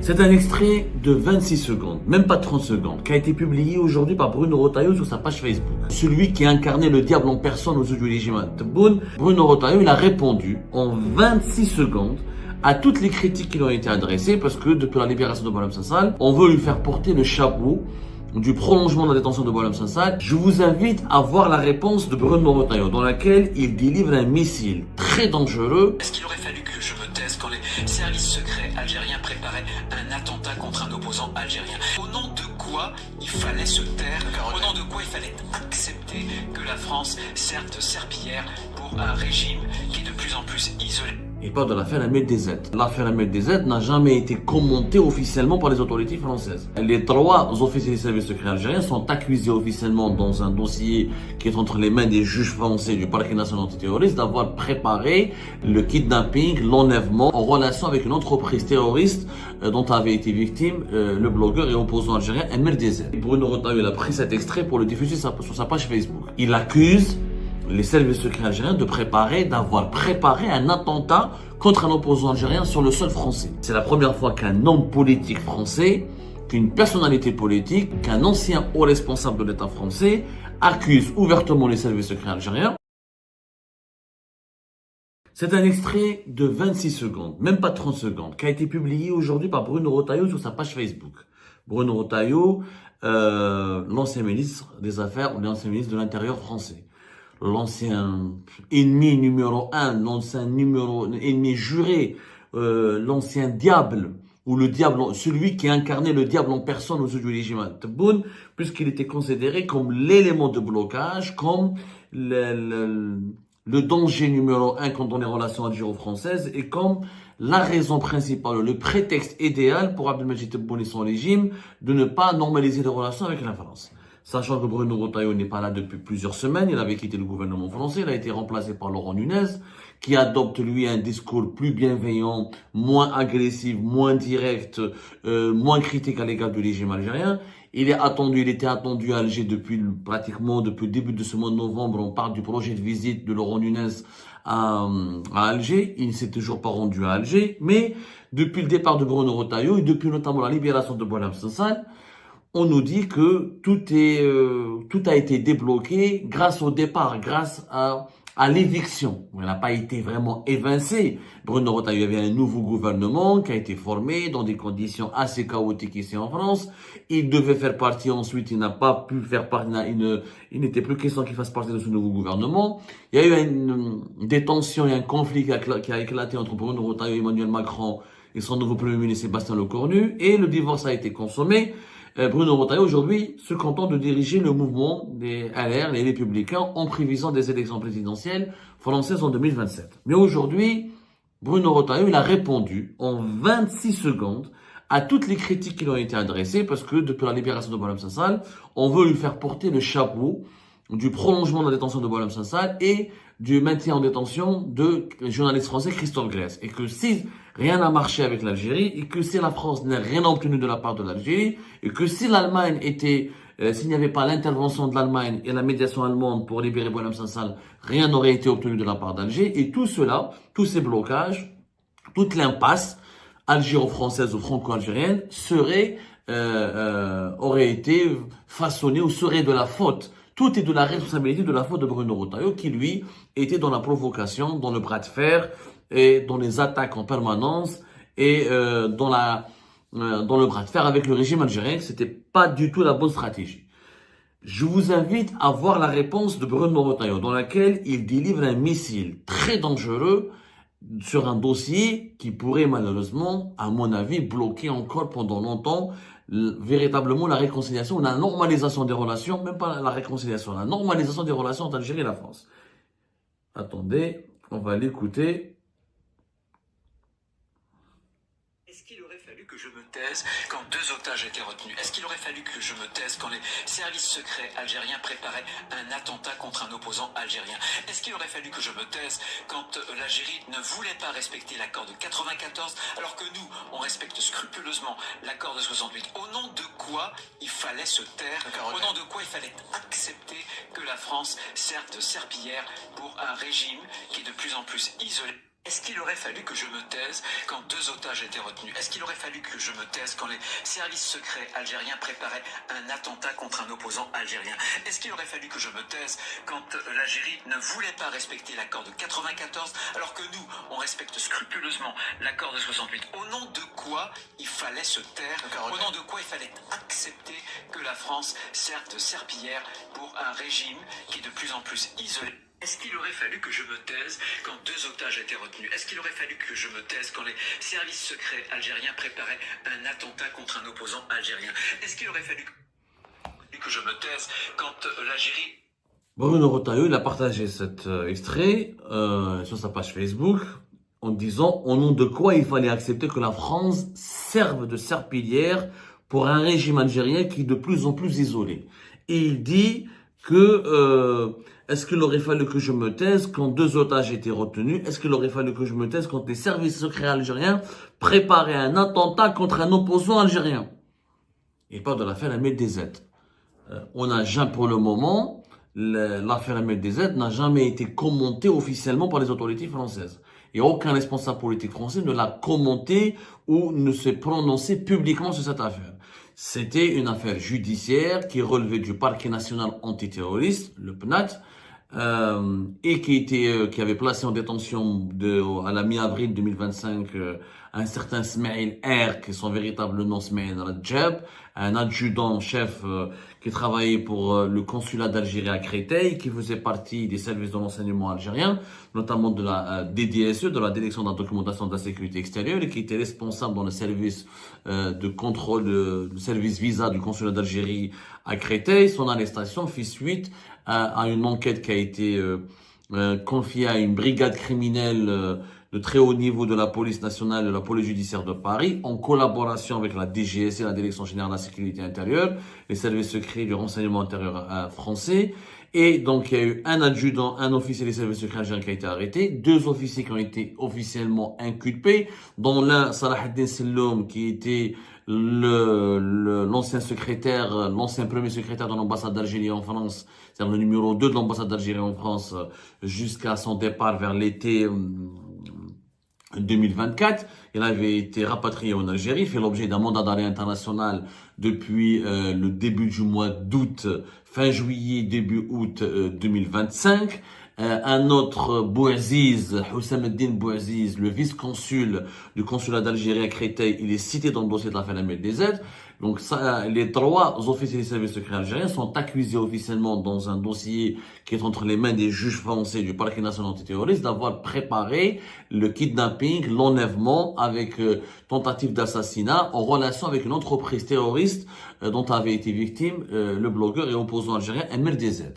C'est un extrait de 26 secondes, même pas 30 secondes, qui a été publié aujourd'hui par Bruno Retailleau sur sa page Facebook. Celui qui incarnait le diable en personne aux yeux du régime Tebboune, Bruno Retailleau, il a répondu en 26 secondes à toutes les critiques qui lui ont été adressées, parce que depuis la libération de Boualem Sansal, on veut lui faire porter le chapeau du prolongement de la détention de Boualem Sansal. Je vous invite à voir la réponse de Bruno Retailleau, dans laquelle il délivre un missile très dangereux. Est-ce qu'il aurait fallu que je me taise quand les services secrets algériens préparaient un attentat contre un opposant algérien? Au nom de quoi il fallait se taire? Au nom de quoi il fallait accepter que la France serve de serpillière pour un régime qui est de plus en plus isolé? Il parle de l'affaire Ahmed DZ. L'affaire Ahmed DZ n'a jamais été commentée officiellement par les autorités françaises. Les trois officiers des services secrets algériens sont accusés officiellement dans un dossier qui est entre les mains des juges français du parquet national antiterroriste d'avoir préparé le kidnapping, l'enlèvement en relation avec une entreprise terroriste dont avait été victime le blogueur et opposant algérien Ahmed DZ. Bruno Retailleau a pris cet extrait pour le diffuser sur sa page Facebook. Il accuse les services secrets algériens d'avoir préparé un attentat contre un opposant algérien sur le sol français. C'est la première fois qu'un homme politique français, qu'une personnalité politique, qu'un ancien haut responsable de l'État français accuse ouvertement les services secrets algériens. C'est un extrait de 26 secondes, même pas 30 secondes, qui a été publié aujourd'hui par Bruno Retailleau sur sa page Facebook. Bruno Retailleau, l'ancien ministre des Affaires ou l'ancien ministre de l'Intérieur français. L'ancien ennemi numéro 1, l'ancien ennemi juré, l'ancien diable, ou le diable, celui qui incarnait le diable en personne aux yeux du régime Tebboune, puisqu'il était considéré comme l'élément de blocage, comme le danger numéro 1 dans les relations algéro-françaises et comme la raison principale, le prétexte idéal pour Abdelmadjid Tebboune et son régime de ne pas normaliser les relations avec la France. Sachant que Bruno Retailleau n'est pas là depuis plusieurs semaines, il avait quitté le gouvernement français, il a été remplacé par Laurent Nunez, qui adopte lui un discours plus bienveillant, moins agressif, moins direct, moins critique à l'égard du régime algérien. Il était attendu à Alger pratiquement depuis le début de ce mois de novembre. On parle du projet de visite de Laurent Nunez à Alger. Il ne s'est toujours pas rendu à Alger, mais depuis le départ de Bruno Retailleau et depuis notamment la libération de Boualem Sansal, on nous dit que tout a été débloqué grâce au départ, grâce à l'éviction. Il n'a pas été vraiment évincé. Bruno Retailleau, il y avait un nouveau gouvernement qui a été formé dans des conditions assez chaotiques ici en France. Il devait faire partie ensuite, il n'a pas pu faire partie, il n'était plus question qu'il fasse partie de ce nouveau gouvernement. Il y a eu des tensions et un conflit qui a éclaté entre Bruno Retailleau et Emmanuel Macron et son nouveau premier ministre Sébastien Lecornu, et le divorce a été consommé. Bruno Retailleau aujourd'hui se contente de diriger le mouvement des LR, les Républicains, en prévision des élections présidentielles françaises en 2027. Mais aujourd'hui, Bruno Retailleau, il a répondu en 26 secondes à toutes les critiques qui lui ont été adressées, parce que depuis la libération de Boualem Sansal, on veut lui faire porter le chapeau du prolongement de la détention de Boualem Sansal et du maintien en détention de journaliste français Christophe Grèce. Et que si rien n'a marché avec l'Algérie, et que si la France n'a rien obtenu de la part de l'Algérie, et que si l'Allemagne s'il n'y avait pas l'intervention de l'Allemagne et la médiation allemande pour libérer Boualem Sansal, rien n'aurait été obtenu de la part d'Alger. Et tout cela, tous ces blocages, toute l'impasse algéro-française ou franco-algérienne aurait été façonnée ou serait de la faute. Tout est de la responsabilité de la faute de Bruno Retailleau, qui lui était dans la provocation, dans le bras de fer et dans les attaques en permanence et dans le bras de fer avec le régime algérien. C'était pas du tout la bonne stratégie. Je vous invite à voir la réponse de Bruno Retailleau, dans laquelle il délivre un missile très dangereux sur un dossier qui pourrait malheureusement, à mon avis, bloquer encore pendant longtemps véritablement la réconciliation, la normalisation des relations, même pas la réconciliation, la normalisation des relations entre l'Algérie et la France. Attendez, on va l'écouter. Est-ce qu'il aurait fallu que je me taise quand 2 otages étaient retenus? Est-ce qu'il aurait fallu que je me taise quand les services secrets algériens préparaient un attentat contre un opposant algérien? Est-ce qu'il aurait fallu que je me taise quand l'Algérie ne voulait pas respecter l'accord de 94, alors que nous, on respecte scrupuleusement l'accord de 68? Au nom de quoi il fallait se taire? Au nom de quoi il fallait accepter que la France serve de serpillière pour un régime qui est de plus en plus isolé? Est-ce qu'il aurait fallu que je me taise quand 2 otages étaient retenus? Est-ce qu'il aurait fallu que je me taise quand les services secrets algériens préparaient un attentat contre un opposant algérien? Est-ce qu'il aurait fallu que je me taise quand l'Algérie ne voulait pas respecter l'accord de 94 alors que nous, on respecte scrupuleusement l'accord de 68? Au nom de quoi il fallait se taire? Au nom de quoi il fallait accepter que la France serve de serpillière pour un régime qui est de plus en plus isolé? Est-ce qu'il aurait fallu que je me taise quand 2 otages étaient retenus? Est-ce qu'il aurait fallu que je me taise quand les services secrets algériens préparaient un attentat contre un opposant algérien? Est-ce qu'il aurait fallu que je me taise quand l'Algérie... Bruno Retailleau, il a partagé cet extrait sur sa page Facebook en disant au nom de quoi il fallait accepter que la France serve de serpillière pour un régime algérien qui est de plus en plus isolé. Et il dit que est-ce qu'il aurait fallu que je me taise quand 2 otages étaient retenus? Est-ce qu'il aurait fallu que je me taise quand les services secrets algériens préparaient un attentat contre un opposant algérien? Il parle de l'affaire Ahmed DZ. On n'a jamais, pour le moment, l'affaire Ahmed DZ n'a jamais été commentée officiellement par les autorités françaises. Et aucun responsable politique français ne l'a commenté ou ne s'est prononcé publiquement sur cette affaire. C'était une affaire judiciaire qui relevait du parquet national antiterroriste, le PNAT, et qui avait placé en détention à la mi-avril 2025 un certain Smaïl R, qui est son véritable nom Smaïl Rajab, un adjudant-chef qui travaillait pour le consulat d'Algérie à Créteil, qui faisait partie des services de renseignement algérien, notamment de la DDSE, de la Direction de la documentation de la sécurité extérieure, et qui était responsable dans le service de contrôle, le service visa du consulat d'Algérie à Créteil. Son arrestation fit suite à une enquête qui a été confiée à une brigade criminelle de très haut niveau de la police nationale et de la police judiciaire de Paris, en collaboration avec la DGSI, la Direction générale de la sécurité intérieure, les services secrets du renseignement intérieur français. Et donc, il y a eu un adjudant, un officier des services secrets algériens qui a été arrêté, 2 officiers qui ont été officiellement inculpés, dont l'un, Salah Eddin Selloum, qui était l'ancien premier secrétaire de l'ambassade d'Algérie en France, c'est-à-dire le numéro 2 de l'ambassade d'Algérie en France, jusqu'à son départ vers l'été 2024. Il avait été rapatrié en Algérie, fait l'objet d'un mandat d'arrêt international depuis le début du mois d'août, fin juillet, début août 2025. Un autre Bouaziz, Houssam Eddin Bouaziz, le vice-consul du consulat d'Algérie à Créteil, il est cité dans le dossier de l'affaire Ahmed DZ. Donc ça, les 3 officiers des services secrets algériens sont accusés officiellement dans un dossier qui est entre les mains des juges français du parquet national antiterroriste d'avoir préparé le kidnapping, l'enlèvement avec tentative d'assassinat en relation avec une entreprise terroriste dont avait été victime le blogueur et opposant algérien Ahmed DZ.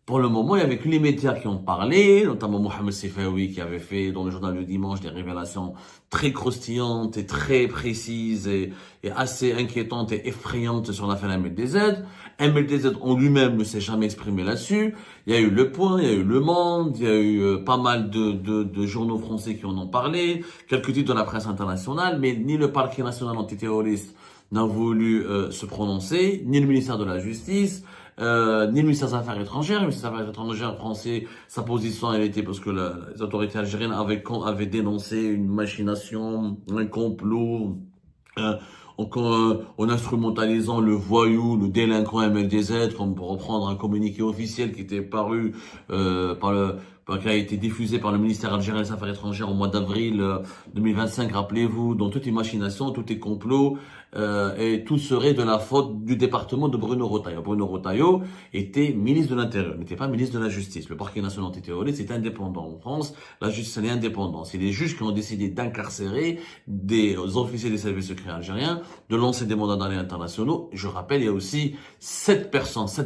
Pour le moment, il n'y avait que les médias qui ont parlé, notamment Mohamed Sefaoui qui avait fait dans le journal Le Dimanche des révélations très croustillantes et très précises et assez inquiétantes et effrayantes sur l'affaire Ahmed DZ. Ahmed DZ en lui-même ne s'est jamais exprimé là-dessus. Il y a eu Le Point, il y a eu Le Monde, il y a eu pas mal de journaux français qui en ont parlé, quelques titres de la presse internationale, mais ni le parquet national antiterroriste n'a voulu se prononcer, ni le ministère de la Justice, ni le ministère des Affaires étrangères. Le ministère des Affaires étrangères français, sa position, elle était parce que les autorités algériennes avaient dénoncé une machination, un complot, en instrumentalisant le voyou, le délinquant MLDZ, comme pour reprendre un communiqué officiel qui était paru qui a été diffusé par le ministère algérien des Affaires étrangères au mois d'avril 2025, rappelez-vous, dont toute machination, tout est complot, et tout serait de la faute du département de Bruno Retailleau. Bruno Retailleau était ministre de l'Intérieur, n'était pas ministre de la Justice. Le parquet national antiterroriste est indépendant. En France, la justice est indépendante. C'est les juges qui ont décidé d'incarcérer des officiers des services secrets algériens, de lancer des mandats d'arrêt internationaux. Je rappelle, il y a aussi 7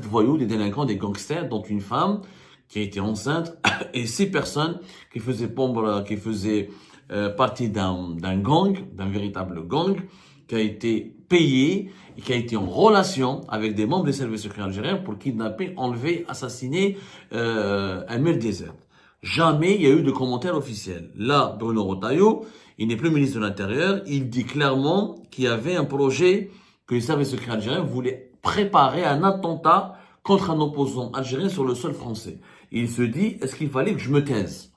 voyous, des délinquants, des gangsters, dont une femme qui a été enceinte, et 6 personnes qui faisaient partie d'un gang, d'un véritable gang, qui a été payé et qui a été en relation avec des membres des services secrets algériens pour kidnapper, enlever, assassiner Ahmed DZ. Jamais il y a eu de commentaire officiel. Là, Bruno Retailleau, il n'est plus ministre de l'Intérieur, il dit clairement qu'il y avait un projet que les services secrets algériens voulaient préparer un attentat contre un opposant algérien sur le sol français. Il se dit, est-ce qu'il fallait que je me taise?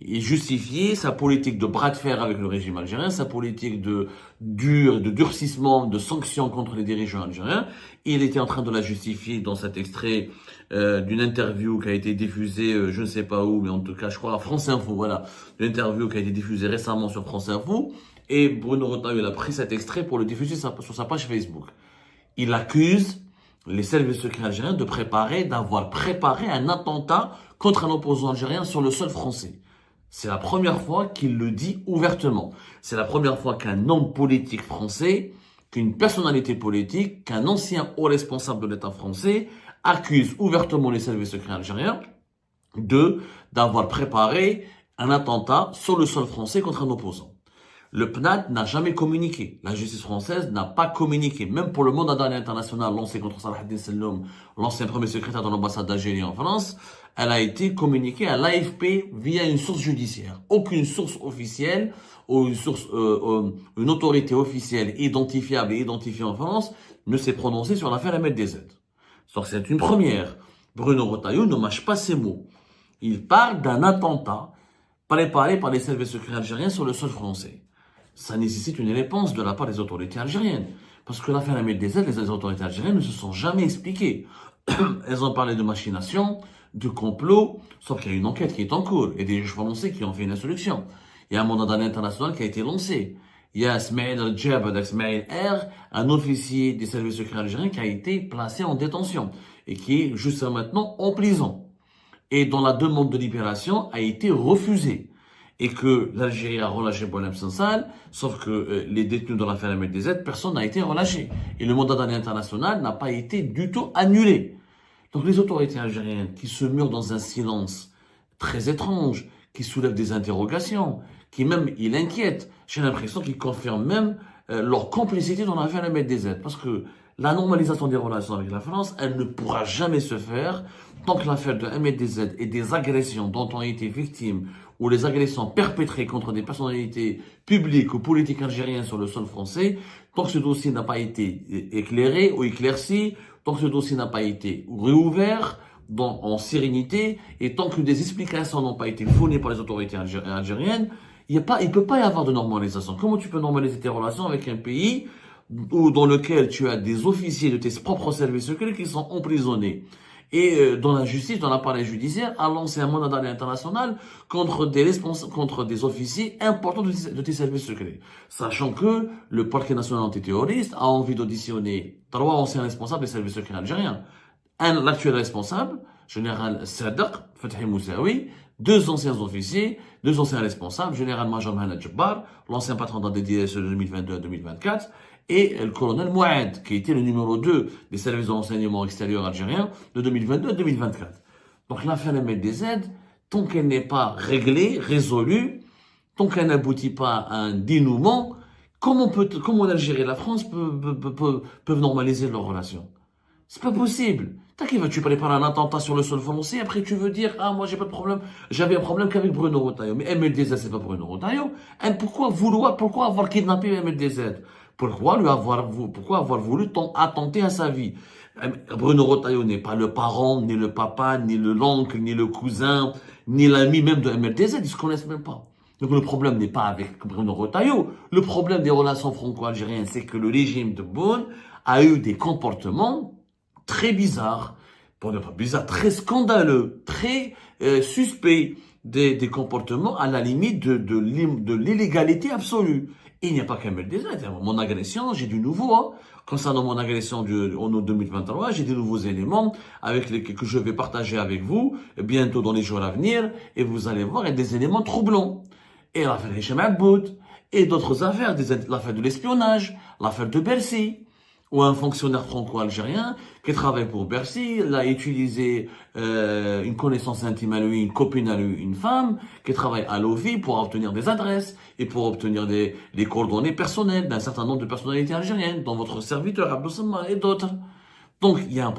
Il justifiait sa politique de bras de fer avec le régime algérien, sa politique de durcissement, de sanctions contre les dirigeants algériens. Il était en train de la justifier dans cet extrait d'une interview qui a été diffusée, je ne sais pas où, mais en tout cas, je crois à France Info, voilà. Une interview qui a été diffusée récemment sur France Info. Et Bruno Retailleau a pris cet extrait pour le diffuser sur sa page Facebook. Il accuse les services secrets algériens d'avoir préparé un attentat contre un opposant algérien sur le sol français. C'est la première fois qu'il le dit ouvertement. C'est la première fois qu'un homme politique français, qu'une personnalité politique, qu'un ancien haut responsable de l'État français accuse ouvertement les services secrets algériens d'avoir préparé un attentat sur le sol français contre un opposant. Le PNAD n'a jamais communiqué. La justice française n'a pas communiqué. Même pour le mandat d'arrêt international lancé contre Salah ad-Din Selloum, l'ancien premier secrétaire de l'ambassade d'Algérie en France, elle a été communiquée à l'AFP via une source judiciaire. Aucune source officielle ou une autorité officielle identifiable et identifiée en France ne s'est prononcée sur l'affaire Ahmed DZ. Donc c'est une première. Bruno Retailleau ne mâche pas ses mots. Il parle d'un attentat préparé par les services secrets algériens sur le sol français. Ça nécessite une réponse de la part des autorités algériennes. Parce que l'affaire Ahmed DZ, les autorités algériennes ne se sont jamais expliquées. Elles ont parlé de machination, de complot, sauf qu'il y a une enquête qui est en cours et des juges prononcés qui ont fait une instruction. Il y a un mandat d'arrêt international qui a été lancé. Il y a Smaïl al-Djab avec Smaïl R, un officier des services secrets algériens qui a été placé en détention et qui est jusqu'à maintenant en prison. Et dont la demande de libération a été refusée. Et que l'Algérie a relâché Boualem Sansal, sauf que les détenus dans l'affaire Ahmed DZ, personne n'a été relâché. Et le mandat d'arrêt international n'a pas été du tout annulé. Donc les autorités algériennes qui se murent dans un silence très étrange, qui soulèvent des interrogations, qui même, il inquiète, j'ai l'impression qu'ils confirment même leur complicité dans l'affaire Ahmed DZ. Parce que la normalisation des relations avec la France, elle ne pourra jamais se faire tant que l'affaire de Ahmed DZ et des agressions dont ont été victimes ou les agressions perpétrées contre des personnalités publiques ou politiques algériennes sur le sol français, tant que ce dossier n'a pas été éclairé ou éclairci, tant que ce dossier n'a pas été réouvert en sérénité, et tant que des explications n'ont pas été fournies par les autorités algériennes, il ne peut pas y avoir de normalisation. Comment tu peux normaliser tes relations avec un pays dans lequel tu as des officiers de tes propres services secrets qui sont emprisonnés? Et dans la justice, dans l'appareil judiciaire, a lancé un mandat d'arrêt international contre des officiers importants de tes services secrets. Sachant que le parquet national antiterroriste a envie d'auditionner 3 anciens responsables des services secrets algériens. L'actuel responsable, général Sadek Fethi Moussaoui, 2 anciens officiers, 2 anciens responsables, général-major Mohamed Jabbar, l'ancien patron de la DDSE de 2022 à 2024, et le colonel Mouad, qui était le numéro 2 des services de renseignement extérieur algériens de 2022 à 2024. Donc l'affaire Ahmed DZ, tant qu'elle n'est pas réglée, résolue, tant qu'elle n'aboutit pas à un dénouement, comment l'Algérie et la France peuvent normaliser leurs relations? C'est pas possible. T'as qui vas-tu préparer un attentat sur le sol français, après tu veux dire, ah, moi j'ai pas de problème, j'avais un problème qu'avec Bruno Retailleau. Mais Ahmed DZ, c'est pas Bruno Retailleau. Pourquoi avoir kidnappé Ahmed DZ? Pourquoi avoir voulu attenter à sa vie? Bruno Retailleau n'est pas le parent, ni le papa, ni l'oncle, ni le cousin, ni l'ami même de Ahmed DZ, ils se connaissent même pas. Donc le problème n'est pas avec Bruno Retailleau. Le problème des relations franco-algériennes, c'est que le régime de Bonn a eu des comportements très bizarres, pour ne pas bizarre, très scandaleux, très suspects, des comportements à la limite de l'illégalité absolue. Et il n'y a pas qu'un Ahmed DZ. Mon agression, j'ai du nouveau. Hein. Concernant mon agression en août 2023, j'ai des nouveaux éléments que je vais partager avec vous bientôt dans les jours à venir. Et vous allez voir, il y a des éléments troublants. Et l'affaire Hicham Aboud, et d'autres affaires, l'affaire de l'espionnage, l'affaire de Bercy, où un fonctionnaire franco-algérien qui travaille pour Bercy, il a utilisé une connaissance intime à lui, une copine à lui, une femme, qui travaille à l'OFI pour obtenir des adresses et pour obtenir les coordonnées personnelles d'un certain nombre de personnalités algériennes, dont votre serviteur Abdou Samma et d'autres. Donc, il y a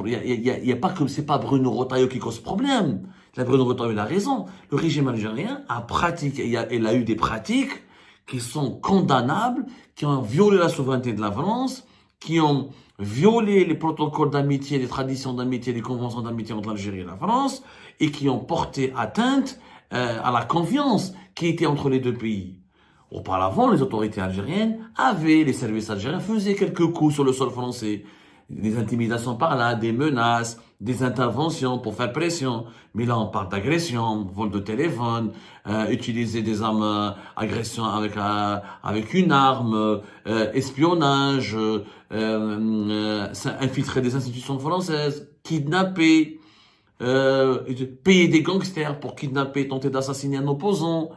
pas que c'est pas Bruno Retailleau qui cause problème. Bruno Retailleau, il a raison. Le régime algérien a pratiqué, il a eu des pratiques qui sont condamnables, qui ont violé la souveraineté de la France, qui ont violé les protocoles d'amitié, les traditions d'amitié, les conventions d'amitié entre l'Algérie et la France, et qui ont porté atteinte à la confiance qui était entre les deux pays. Auparavant, les autorités algériennes les services algériens faisaient quelques coups sur le sol français. Des intimidations par là, des menaces, des interventions pour faire pression. Mais là, on parle d'agression, vol de téléphone, utiliser des armes, agression avec une arme, espionnage, infiltrer des institutions françaises, kidnapper, payer des gangsters pour kidnapper, tenter d'assassiner un opposant,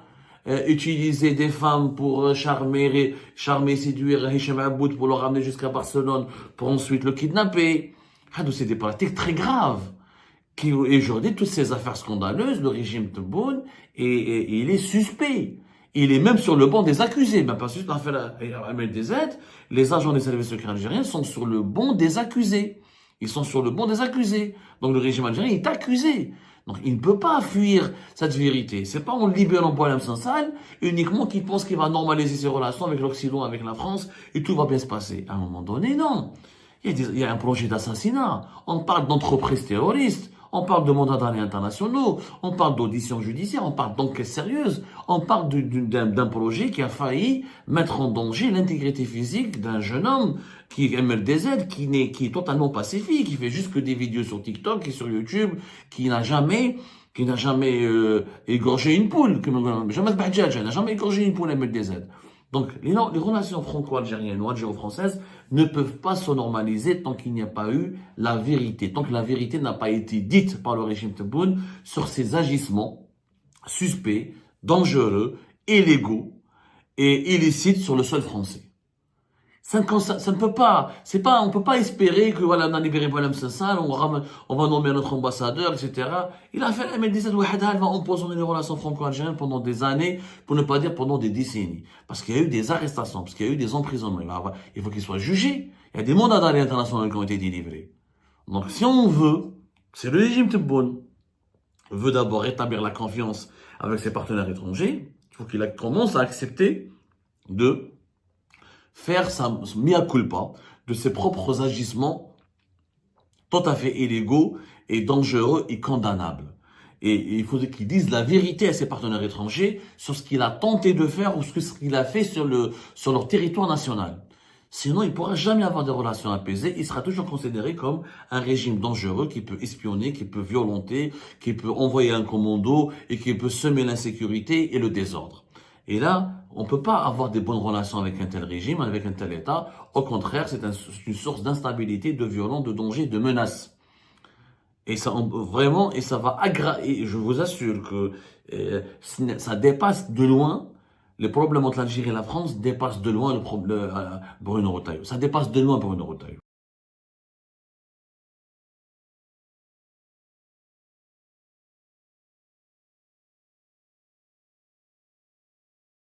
utiliser des femmes pour charmer, séduire Hicham Aboud pour le ramener jusqu'à Barcelone pour ensuite le kidnapper. C'est des pratiques très graves. Et aujourd'hui, toutes ces affaires scandaleuses, le régime Tebboune, il est suspect. Il est même sur le banc des accusés. Même pas juste l'affaire MLDZ. Les agents des services secrets algériens sont sur le banc des accusés. Ils sont sur le banc des accusés. Donc le régime algérien est accusé. Donc il ne peut pas fuir cette vérité. C'est pas en libérant Boualem Sansal uniquement qu'il pense qu'il va normaliser ses relations avec l'Occident, avec la France, et tout va bien se passer. À un moment donné, non. Il y a un projet d'assassinat. On parle d'entreprises terroristes. On parle de mandats d'arrêt internationaux. On parle d'auditions judiciaires. On parle d'enquêtes sérieuses. On parle d'un projet qui a failli mettre en danger l'intégrité physique d'un jeune homme qui est MLDZ, qui est totalement pacifique, qui fait juste que des vidéos sur TikTok et sur YouTube, qui n'a jamais égorgé une poule, jamais n'a jamais égorgé une poule MLDZ. Donc, les relations franco-algériennes ou algéro-françaises ne peuvent pas se normaliser tant qu'il n'y a pas eu la vérité, tant que la vérité n'a pas été dite par le régime Tebboune sur ces agissements suspects, dangereux, illégaux et illicites sur le sol français. Ça ne peut pas, on peut pas espérer que voilà, on a libéré Boualem Sansal, on va nommer notre ambassadeur, etc. Il a fait la ML17 Ouahada, elle va empoisonner les relations franco-algériennes pendant des années, pour ne pas dire pendant des décennies. Parce qu'il y a eu des arrestations, parce qu'il y a eu des emprisonnements. Il faut qu'il soit jugé. Il y a des mandats d'arrêt internationaux qui ont été délivrés. Donc, si on veut, c'est le régime Tebboune veut d'abord rétablir la confiance avec ses partenaires étrangers, il faut qu'il commence à accepter de faire sa mea culpa de ses propres agissements tout à fait illégaux et dangereux et condamnables. Et il faut qu'il dise la vérité à ses partenaires étrangers sur ce qu'il a tenté de faire ou ce qu'il a fait sur leur territoire national. Sinon, il ne pourra jamais avoir des relations apaisées. Il sera toujours considéré comme un régime dangereux qui peut espionner, qui peut violenter, qui peut envoyer un commando et qui peut semer l'insécurité et le désordre. Et là, on ne peut pas avoir des bonnes relations avec un tel régime, avec un tel État. Au contraire, c'est une source d'instabilité, de violence, de danger, de menace. Et ça, vraiment, et ça va aggraver. Je vous assure que ça dépasse de loin, les problèmes entre l'Algérie et la France dépassent de loin Bruno Retailleau. Ça dépasse de loin Bruno Retailleau.